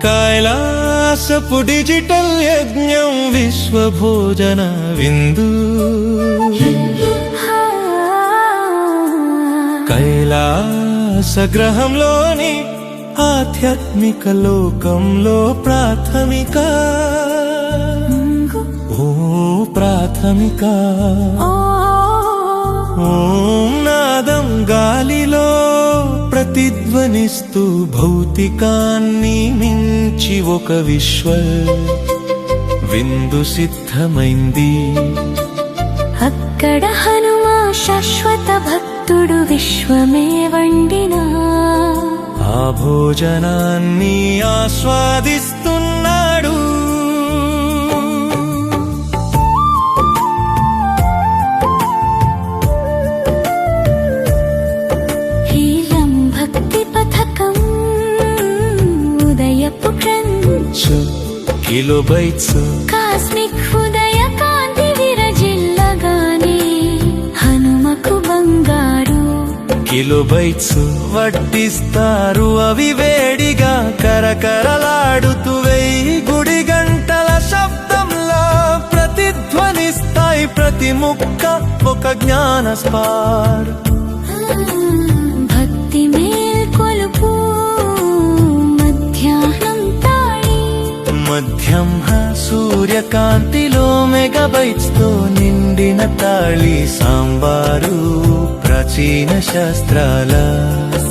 కైలాసపు digital యజ్ఞం విశ్వభోజన విందు కైలాస గ్రహంలోని ఆధ్యాత్మిక లోకంలో ప్రాథమిక ప్రాథమిక ఓం నాదం గాలిలో ప్రతిధ్వనిస్తూ భౌతికాన్ని మించి ఒక విశ్వ విందు సిద్ధమైంది. అక్కడ హనుమా శాశ్వత భక్తుడు విశ్వమే వండినా ఆ భోజనాన్ని ఆస్వాదిస్తున్నాడు. కిలోబైట్స్ కాస్మిక్ హృదయ కాంతి విరజిల్లగానే హనుమకు బంగారు కిలోబైట్స్ వడ్డిస్తారు. అవి వేడిగా కరకరలాడుతూ వెయ్యి గుడి గంటల శబ్దంలో ప్రతిధ్వనిస్తాయి. ప్రతి ముక్క ఒక జ్ఞాన స్పార్ భక్తి మేల్కొలుపు మధ్యం సూర్యకాంతిలో మెగాబైట్స్ తో నిండిన తాళి సాంబారు ప్రాచీన శాస్త్రాల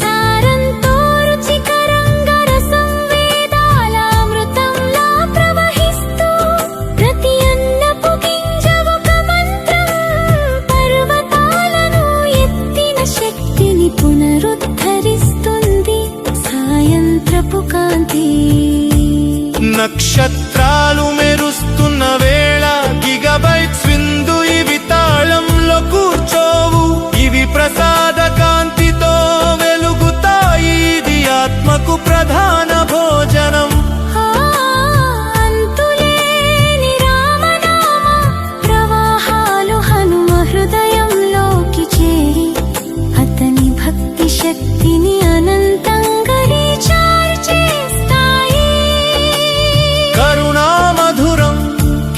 సారంతో రుచికరంగా రసం వేదాల అమృతంలా ప్రవహిస్తూ ప్రతి అన్నపు గింజ ఒక మంత్రం పర్వతాలను ఎత్తిన శక్తిని పునరుద్ధరిస్తుంది. సాయంత్రపు కాంతి నక్షత్రాలు మెరుస్తున్న వేళ గిగాబైట్స్ విందు. ఇవి తాళంలో కూర్చోవు, ఇవి ప్రసాద కాంతితో వెలుగుతాయి. ఇది ఆత్మకు ప్రధాన భోజనం. అంతులేని రామనామ ప్రవాహాలు హనుమ హృదయంలోకి చేరి అతని భక్తి శక్తిని అనంతంగా రీఛార్జ్ చేస్తాయి. కరుణామధురం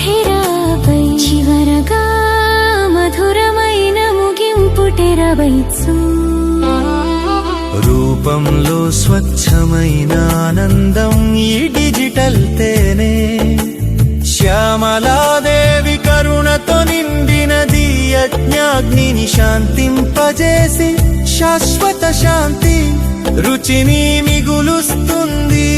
తెరపై చివరగా మధురమైన ముగింపు టెరాబైట్స్ రూపంలో స్వచ్ఛమైన ఆనందం. ఈ డిజిటల్ తేనే శ్యామలాదేవి కరుణతో నిండినది. యజ్ఞాగ్నిని శాంతింపజేసి శాశ్వత శాంతి రుచిని మిగులుస్తుంది.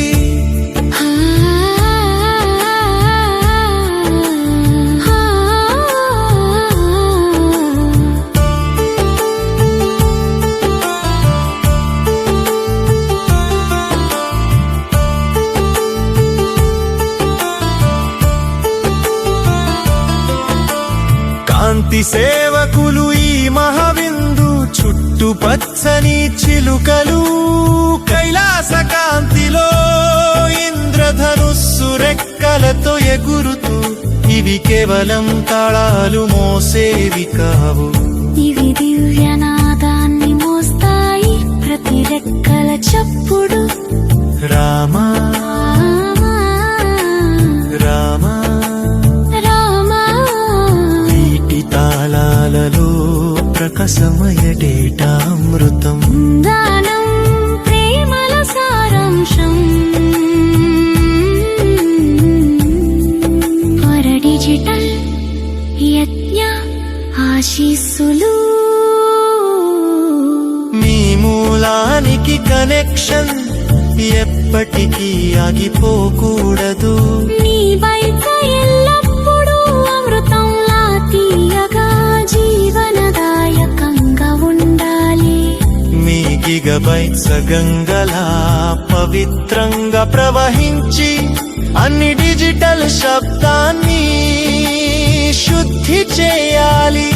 కాంతి సేవకులు ఈ మహావిందు చుట్టూ పచ్చని చిలుకలు కైలాస కాంతిలో ఇంద్రధనుస్సు రెక్కలతో ఎగురుతూ. ఇవి కేవలం తాళాలు మోసేవి కావు, ఇవి దివ్యనాదాన్ని మోస్తాయి. ప్రతి రెక్కల చప్పుడు రామా రామా వీటి తాళాలలో ప్రకాశమయ డేటా అమృతం. దానం ప్రేమల సారాంశం. డిజిటల్ యజ్ఞ ఆశీస్సులు. మీ మూలానికి కనెక్షన్ ఎప్పటికీ ఆగిపోకూడదు. నీ బయట ఎల్లప్పుడూ అమృతంలా తీయగా జీవనదాయకంగా ఉండాలి. మీ గిగా గిగాబైట్స్ గంగలా పవిత్రంగా ప్రవహించి అన్ని డిజిటల్ శబ్దాన్ని శుద్ధి చేయాలి.